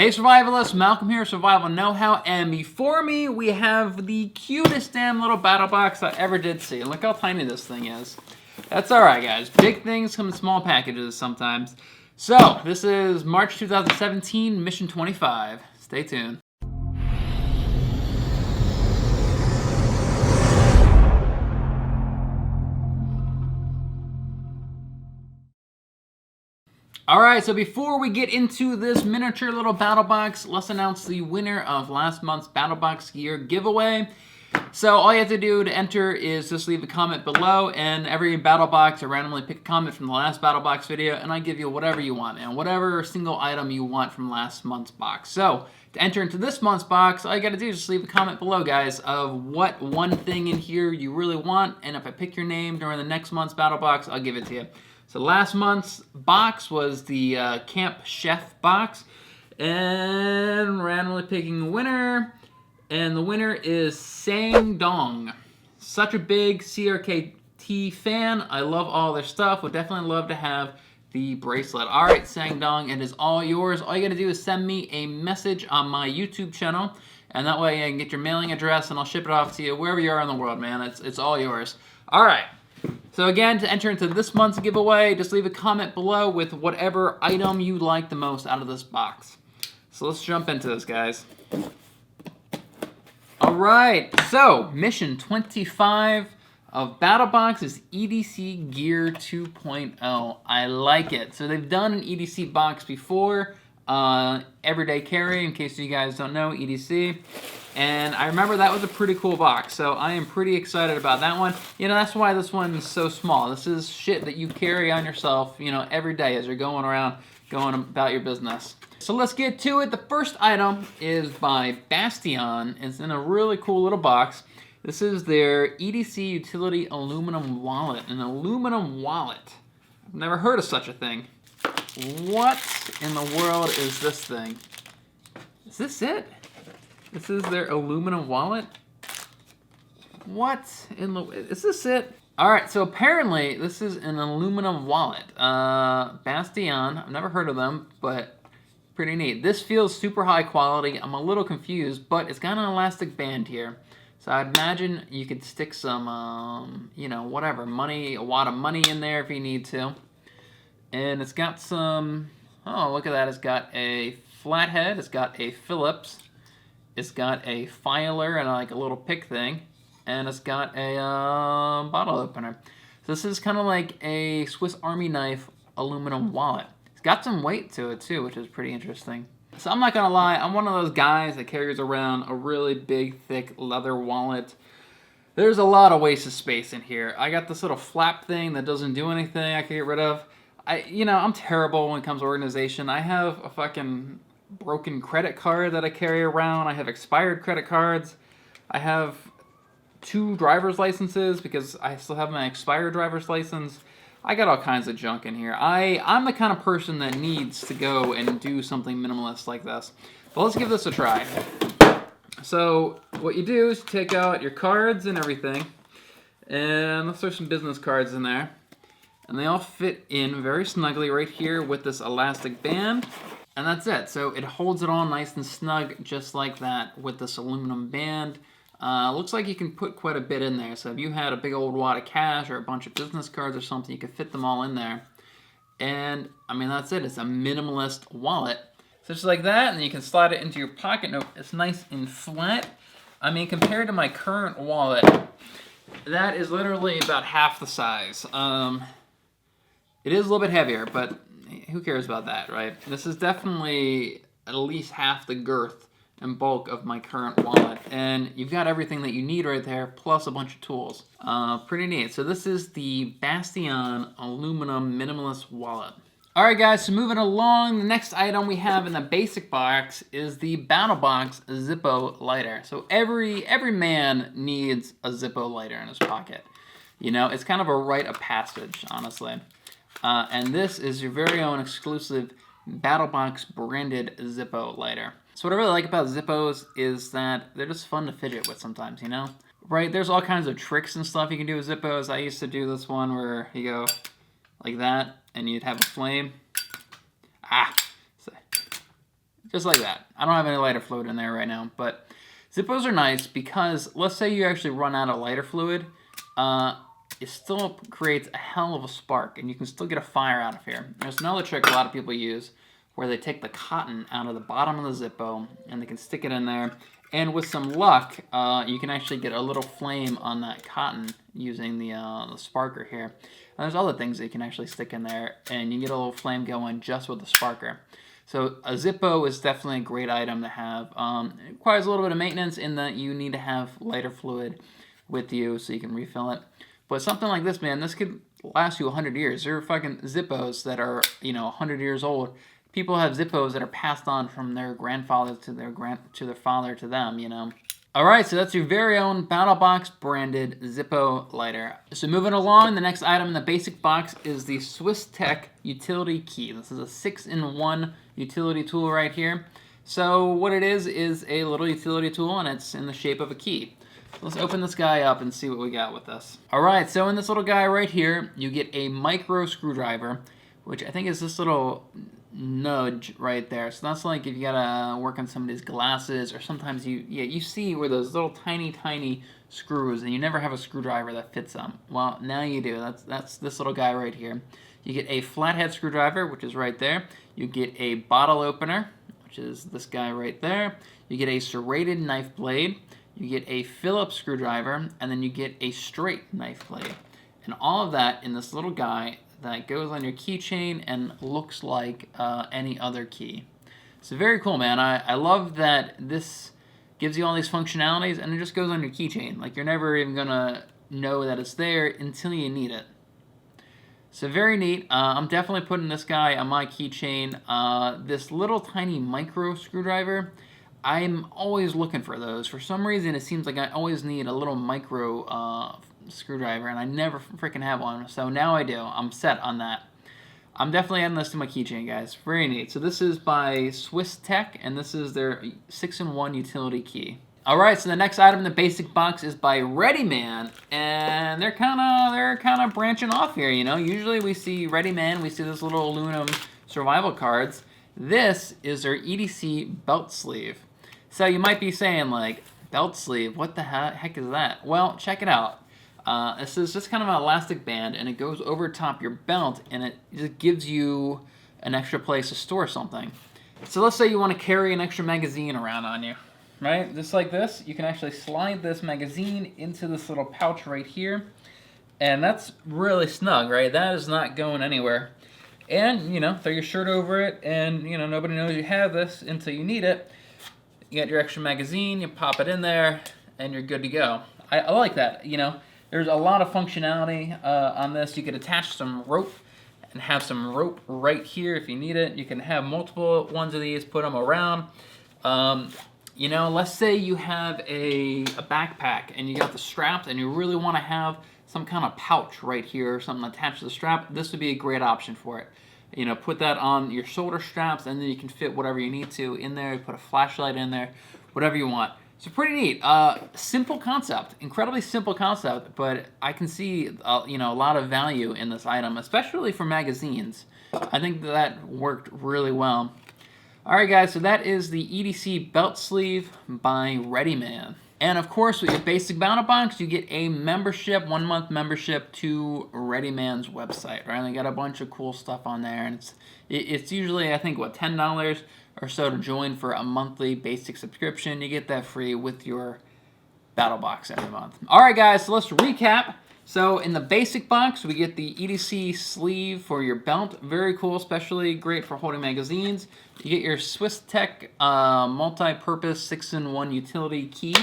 Hey survivalists, Malcolm here, Survival Know-How, and before me we have the cutest damn little battle box I ever did see. Look how tiny this thing is. That's alright guys, big things come in small packages sometimes. So, this is March 2017, Mission 25. Stay tuned. Alright, so before we get into this miniature little battle box, let's announce the winner of last month's Battlebox gear giveaway. So all you have to do to enter is just leave a comment below, and every battle box I randomly pick a comment from the last Battlebox video, and I give you whatever you want, and whatever single item you want from last month's box. So to enter into this month's box, all you gotta do is just leave a comment below, guys, of what one thing in here you really want, and if I pick your name during the next month's Battlebox, I'll give it to you. So last month's box was the Camp Chef box, and randomly picking a winner, and the winner is Sang Dong. Such a big CRKT fan. I love all their stuff. Would definitely love to have the bracelet. All right, Sang Dong, it is all yours. All you gotta do is send me a message on my YouTube channel, and that way I can get your mailing address and I'll ship it off to you wherever you are in the world, man. It's all yours. All right. So again, to enter into this month's giveaway, just leave a comment below with whatever item you like the most out of this box. So let's jump into this, guys. All right, so mission 25 of Battlebox is EDC Gear 2.0. I like it. So they've done an EDC box before, everyday carry, in case you guys don't know, EDC. And I remember that was a pretty cool box, so I am pretty excited about that one. You know, that's why this one is so small. This is shit that you carry on yourself, you know, every day as you're going around, going about your business. So let's get to it. The first item is by Bastion. It's in a really cool little box. This is their EDC Utility Aluminum Wallet. An aluminum wallet. I've never heard of such a thing. What in the world is this thing? Is this it? This is their aluminum wallet? What in the... Is this it? Alright, so apparently this is an aluminum wallet. Bastion, I've never heard of them, but pretty neat. This feels super high quality. I'm a little confused, but it's got an elastic band here. So I'd imagine you could stick some, you know, whatever, money, a wad of money in there if you need to. And it's got some... Oh, look at that. It's got a flathead. It's got a Phillips. It's got a filer and like a little pick thing, and it's got a bottle opener. So this is kind of like a Swiss Army knife aluminum wallet. It's got some weight to it too, which is pretty interesting. So I'm not gonna lie, I'm one of those guys that carries around a really big, thick leather wallet. There's a lot of wasted space in here. I got this little flap thing that doesn't do anything I can get rid of. You know, I'm terrible when it comes to organization. I have a fucking broken credit card that I carry around. I have expired credit cards. I have 2 driver's licenses because I still have my expired driver's license. I got all kinds of junk in here. I'm the kind of person that needs to go and do something minimalist like this. But let's give this a try. So what you do is take out your cards and everything, and let's throw some business cards in there. And they all fit in very snugly right here with this elastic band. And that's it. So it holds it all nice and snug just like that with this aluminum band. Looks like you can put quite a bit in there. So if you had a big old wad of cash or a bunch of business cards or something, you could fit them all in there. And I mean, that's it. It's a minimalist wallet. So just like that, and you can slide it into your pocket. No, it's nice and flat. I mean, compared to my current wallet, that is literally about half the size. It is a little bit heavier, but who cares about that, right? This is definitely at least half the girth and bulk of my current wallet. And you've got everything that you need right there, plus a bunch of tools. Pretty neat. So this is the Bastion Aluminum Minimalist Wallet. All right, guys, so moving along, the next item we have in the basic box is the Battlebox Zippo lighter. So every man needs a Zippo lighter in his pocket. You know, it's kind of a rite of passage, honestly. And this is your very own exclusive Battlebox branded Zippo lighter. So what I really like about Zippos is that they're just fun to fidget with sometimes, you know? Right, there's all kinds of tricks and stuff you can do with Zippos. I used to do this one where you go like that, and you'd have a flame. So just like that. I don't have any lighter fluid in there right now, but Zippos are nice because let's say you actually run out of lighter fluid, it still creates a hell of a spark, and you can still get a fire out of here. There's another trick a lot of people use where they take the cotton out of the bottom of the Zippo, and they can stick it in there, and with some luck, you can actually get a little flame on that cotton using the sparker here. And there's other things that you can actually stick in there, and you get a little flame going just with the sparker. So a Zippo is definitely a great item to have. It requires a little bit of maintenance in that you need to have lighter fluid with you so you can refill it. But something like this, man, this could last you 100 years. There are fucking Zippos that are, 100 years old. People have Zippos that are passed on from their grandfather to their father to them, All right, so that's your very own Battlebox branded Zippo lighter. So moving along, the next item in the basic box is the Tech Utili-key. This is a 6-in-1 utility tool right here. So what it is a little utility tool, and it's in the shape of a key. Let's open this guy up and see what we got with this. All right, so in this little guy right here, you get a micro screwdriver, which I think is this little nudge right there. So that's like if you gotta work on somebody's glasses, or sometimes you see where those little tiny screws, and you never have a screwdriver that fits them. Well, now you do. That's this little guy right here. You get a flathead screwdriver, which is right there. You get a bottle opener, which is this guy right there. You get a serrated knife blade. You get a Phillips screwdriver, and then you get a straight knife blade. And all of that in this little guy that goes on your keychain and looks like any other key. So very cool, man. I love that this gives you all these functionalities, and it just goes on your keychain. Like, you're never even gonna know that it's there until you need it. So very neat. I'm definitely putting this guy on my keychain. This little tiny micro screwdriver, I'm always looking for those. For some reason, it seems like I always need a little micro screwdriver, and I never freaking have one. So now I do. I'm set on that. I'm definitely adding this to my keychain, guys. Very neat. So this is by Tech, and this is their 6-in-1 utility key. All right, so the next item in the basic box is by Readyman, and they're kind of branching off here. Usually we see Readyman, we see this little aluminum survival cards. This is their EDC belt sleeve. So you might be saying, like, belt sleeve, what the heck is that? Well, check it out. This is just kind of an elastic band, and it goes over top your belt, and it just gives you an extra place to store something. So let's say you want to carry an extra magazine around on you, right? Just like this, you can actually slide this magazine into this little pouch right here, and that's really snug, right? That is not going anywhere. And, throw your shirt over it, and, nobody knows you have this until you need it. You got your extra magazine, you pop it in there, and you're good to go. I like that, There's a lot of functionality on this. You could attach some rope and have some rope right here if you need it. You can have multiple ones of these, put them around. Let's say you have a backpack and you got the straps and you really want to have some kind of pouch right here or something attached to the strap. This would be a great option for it. Put that on your shoulder straps, and then you can fit whatever you need to in there. Put a flashlight in there, whatever you want. So pretty neat. Simple concept, incredibly simple concept, but I can see a lot of value in this item, especially for magazines. I think that worked really well. All right, guys, so that is the EDC belt sleeve by Readyman. And of course, with your basic Battlebox, you get a membership, 1-month membership to Readyman's website, right? They got a bunch of cool stuff on there, and it's usually, I think, $10 or so to join for a monthly basic subscription. You get that free with your Battlebox every month. All right, guys, so let's recap. So in the basic box, we get the EDC sleeve for your belt. Very cool, especially great for holding magazines. You get your Tech multi-purpose 6-in-1 utility key.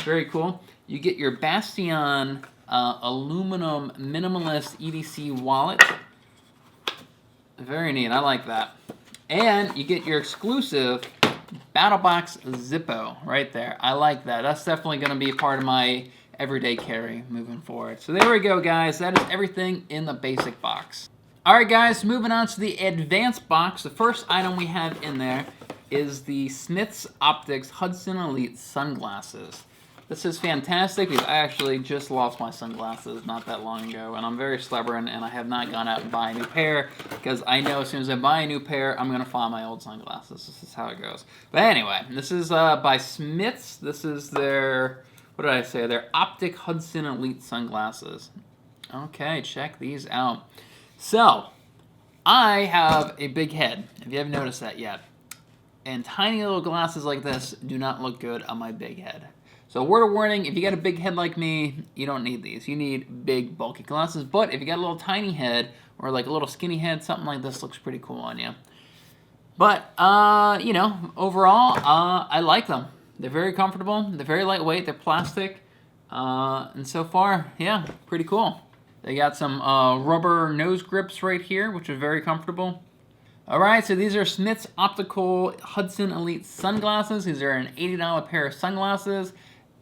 Very cool. You get your Bastiaan aluminum minimalist EDC wallet. Very neat. I like that. And you get your exclusive Battlebox Zippo right there. I like that. That's definitely going to be part of my everyday carry moving forward. So there we go, guys. That is everything in the basic box. All right, guys, moving on to the advanced box. The first item we have in there is the Smith's Optics Hudson Elite sunglasses. This is fantastic because I actually just lost my sunglasses not that long ago, and I'm very stubborn, and I have not gone out and buy a new pair because I know as soon as I buy a new pair, I'm going to find my old sunglasses. This is how it goes. But anyway, this is by Smiths. This is their, what did I say? Their Optic Hudson Elite sunglasses. Okay, check these out. So, I have a big head, if you haven't noticed that yet. And tiny little glasses like this do not look good on my big head. So word of warning, if you got a big head like me, you don't need these. You need big, bulky glasses. But if you got a little tiny head, or like a little skinny head, something like this looks pretty cool on you. But, you know, overall, I like them. They're very comfortable. They're very lightweight. They're plastic. And so far, yeah, pretty cool. They got some rubber nose grips right here, which are very comfortable. Alright, so these are Smith's Optical Hudson Elite sunglasses. These are an $80 pair of sunglasses.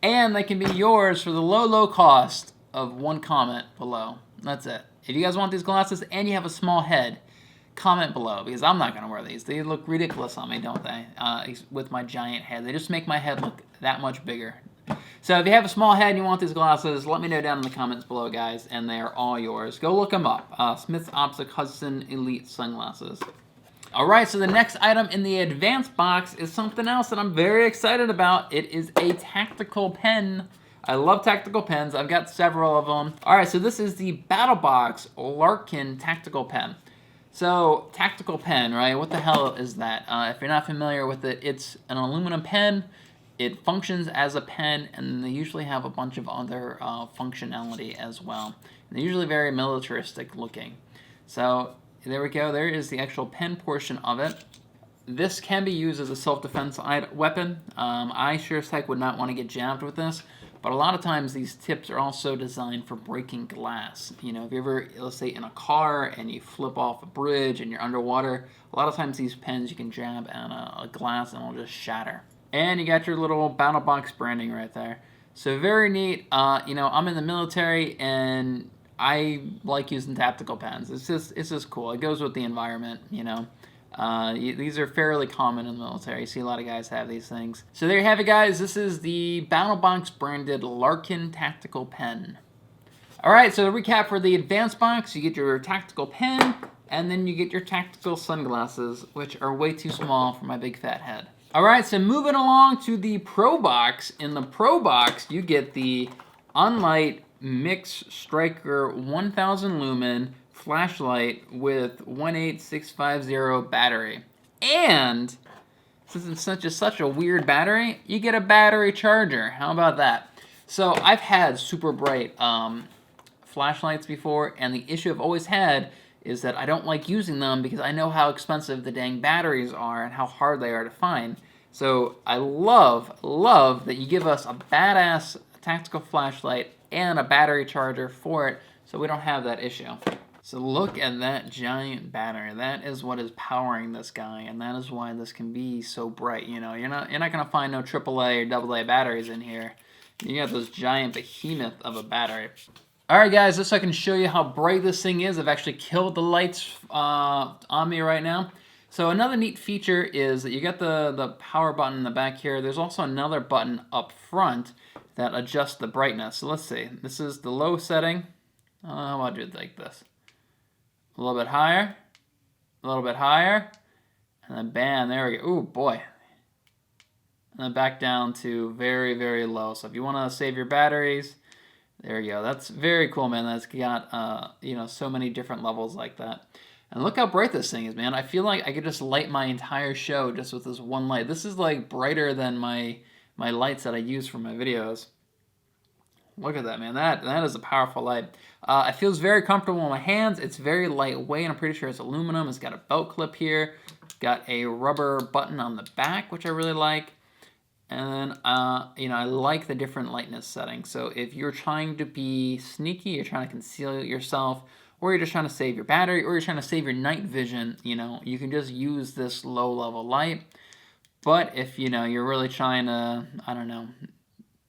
And they can be yours for the low, low cost of one comment below. That's it. If you guys want these glasses and you have a small head, comment below, because I'm not going to wear these. They look ridiculous on me, don't they? With my giant head. They just make my head look that much bigger. So if you have a small head and you want these glasses, let me know down in the comments below, guys, and they are all yours. Go look them up. Smith's Optic Hudson Elite sunglasses. Alright, so the next item in the advanced box is something else that I'm very excited about. It is a tactical pen. I love tactical pens. I've got several of them. Alright, so this is the Battlebox Larkin tactical pen. So, tactical pen, right? What the hell is that? If you're not familiar with it, it's an aluminum pen. It functions as a pen, and they usually have a bunch of other functionality as well. And they're usually very militaristic looking. So, there we go. There is the actual pen portion of it. This can be used as a self-defense weapon. I sure as heck would not want to get jabbed with this, but a lot of times these tips are also designed for breaking glass. You know, if you're ever, let's say, in a car and you flip off a bridge and you're underwater, a lot of times these pens you can jab on a glass and it'll just shatter. And you got your little Battlebox branding right there. So very neat. You know, I'm in the military and I like using tactical pens. It's just cool. It goes with the environment, you know. These are fairly common in the military. You see a lot of guys have these things. So there you have it, guys. This is the Battlebox branded Larkin tactical pen. All right, so to recap for the advanced box, you get your tactical pen, and then you get your tactical sunglasses, which are way too small for my big fat head. All right, so moving along to the Pro Box. In the Pro Box, you get the Olight Mix Striker 1000 Lumen flashlight with 18650 battery. And since it's such a weird battery, you get a battery charger. How about that? So I've had super bright flashlights before, and the issue I've always had is that I don't like using them because I know how expensive the dang batteries are and how hard they are to find. So I love that you give us a badass tactical flashlight and a battery charger for it, so we don't have that issue. So look at that giant battery. That is what is powering this guy, and that is why this can be so bright. You know, you're not gonna find no AAA or AA batteries in here. You got this giant behemoth of a battery. All right, guys, just so I can show you how bright this thing is, I've actually killed the lights on me right now. So another neat feature is that you got the power button in the back here. There's also another button up front that adjusts the brightness. So let's see. This is the low setting. I'll do it like this. A little bit higher. A little bit higher. And then bam, there we go. Ooh, boy. And then back down to very, very low. So if you want to save your batteries, there you go. That's very cool, man. That's got, you know, so many different levels like that. And look how bright this thing is, man. I feel like I could just light my entire show just with this one light. This is like brighter than my lights that I use for my videos. Look at that, man. That is a powerful light. It feels very comfortable in my hands. It's very lightweight. I'm pretty sure it's aluminum. It's got a belt clip here. Got a rubber button on the back, which I really like. And then, you know, I like the different lightness settings. So if you're trying to be sneaky, you're trying to conceal yourself, or you're just trying to save your battery, or you're trying to save your night vision, you know, you can just use this low-level light. But if, you know, you're really trying to, I don't know,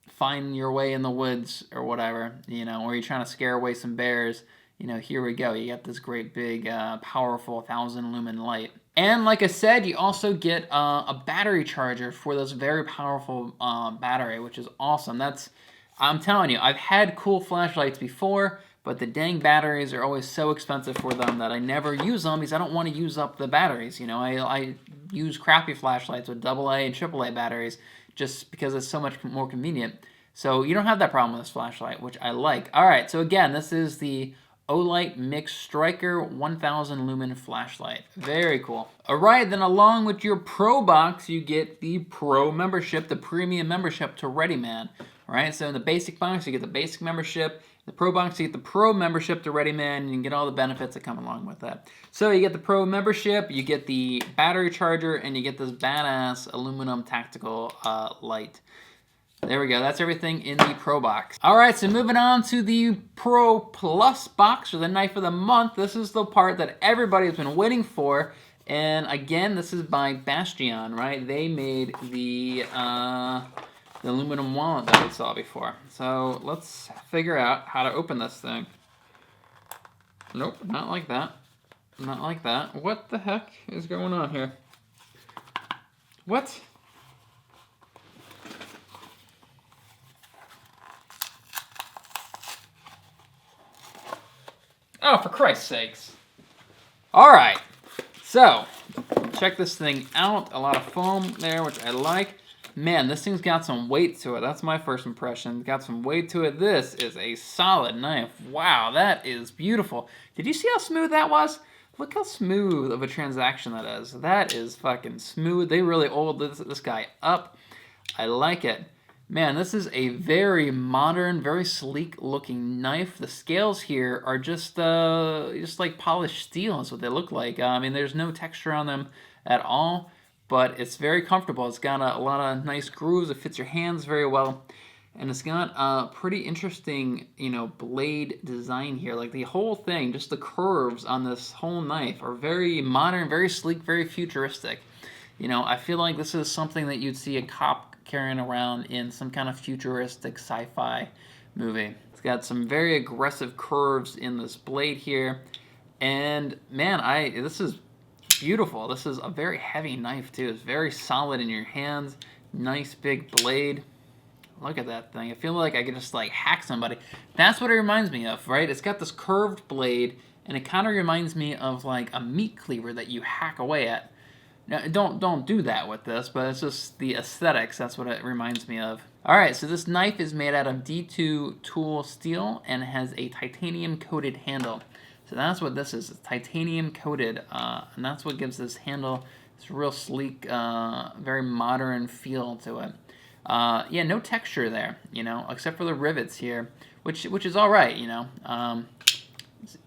find your way in the woods or whatever, you know, or you're trying to scare away some bears, you know, here we go. You got this great big, powerful 1000 lumen light. And like I said, you also get a battery charger for this very powerful battery, which is awesome. I'm telling you, I've had cool flashlights before, but the dang batteries are always so expensive for them that I never use them because I don't want to use up the batteries. You know, I use crappy flashlights with AA and AAA batteries just because it's so much more convenient. So you don't have that problem with this flashlight, which I like. All right, so again, this is the Olight Mix Striker 1000 Lumen flashlight. Very cool. All right, then along with your Pro box, you get the Pro membership, the premium membership to Readyman. All right, so in the basic box, you get the basic membership. In the Pro box, you get the Pro membership to Readyman, and you can get all the benefits that come along with that. So you get the Pro membership, you get the battery charger, and you get this badass aluminum tactical light. There we go. That's everything in the Pro box. All right, so moving on to the Pro Plus box, or the knife of the month. This is the part that everybody's been waiting for. And again, this is by Bastion, right? They made the aluminum wallet that we saw before. So let's figure out how to open this thing. Nope, not like that. Not like that. What the heck is going on here? What? Oh, for Christ's sakes. All right, so check this thing out. A lot of foam there, which I like. Man, this thing's got some weight to it. That's my first impression. Got some weight to it. This is a solid knife. Wow, that is beautiful. Did you see how smooth that was? Look how smooth of a transaction that is. That is fucking smooth. They really oiled this guy up. I like it. Man, this is a very modern, very sleek looking knife. The scales here are just like polished steel is what they look like. I mean, there's no texture on them at all, but it's very comfortable. It's got a lot of nice grooves. It fits your hands very well. And it's got a pretty interesting, blade design here. Like the whole thing, just the curves on this whole knife are very modern, very sleek, very futuristic. I feel like this is something that you'd see a cop carrying around in some kind of futuristic sci-fi movie. It's got some very aggressive curves in this blade here. And man, this is beautiful. This is a very heavy knife too. It's very solid in your hands. Nice big blade. Look at that thing. I feel like I could just like hack somebody. That's what it reminds me of, right? It's got this curved blade and it kind of reminds me of like a meat cleaver that you hack away at. Now, don't do that with this, but it's just the aesthetics. That's what it reminds me of. All right, so this knife is made out of D2 tool steel and has a titanium coated handle. So that's what this is. It's titanium coated, and that's what gives this handle this real sleek, very modern feel to it. Yeah, no texture there, except for the rivets here, which is all right,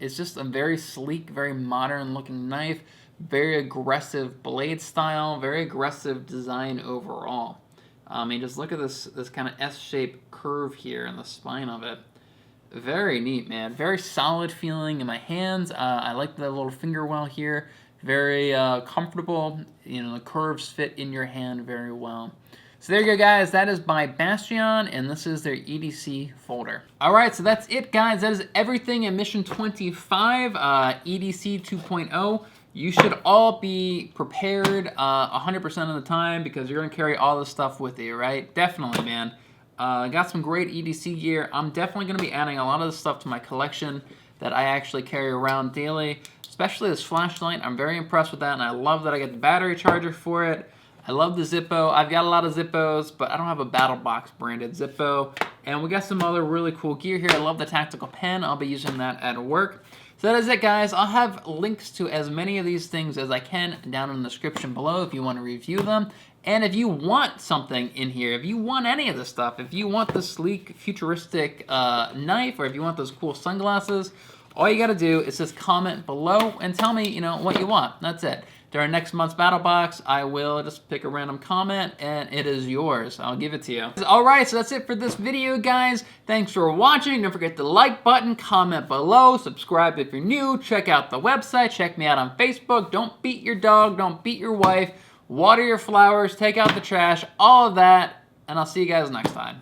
It's just a very sleek, very modern looking knife. Very aggressive blade style, very aggressive design overall. I mean, just look at this kind of S-shaped curve here in the spine of it. Very neat, man. Very solid feeling in my hands. I like the little finger well here. Very comfortable. The curves fit in your hand very well. So there you go, guys. That is by Bastion, and this is their EDC folder. All right, so that's it, guys. That is everything in Mission 25, EDC 2.0. You should all be prepared 100% of the time because you're going to carry all this stuff with you, right? Definitely, man. Got some great EDC gear. I'm definitely going to be adding a lot of this stuff to my collection that I actually carry around daily, especially this flashlight. I'm very impressed with that, and I love that I get the battery charger for it. I love the Zippo. I've got a lot of Zippos, but I don't have a Battlebox branded Zippo. And we got some other really cool gear here. I love the tactical pen. I'll be using that at work. So that is it, guys. I'll have links to as many of these things as I can down in the description below if you want to review them. And if you want something in here, if you want any of this stuff, if you want the sleek, futuristic knife, or if you want those cool sunglasses, all you got to do is just comment below and tell me, what you want. That's it. During next month's Battlebox, I will just pick a random comment, and it is yours. I'll give it to you. All right, so that's it for this video, guys. Thanks for watching. Don't forget the like button, comment below, subscribe if you're new, check out the website, check me out on Facebook. Don't beat your dog, don't beat your wife, water your flowers, take out the trash, all of that, and I'll see you guys next time.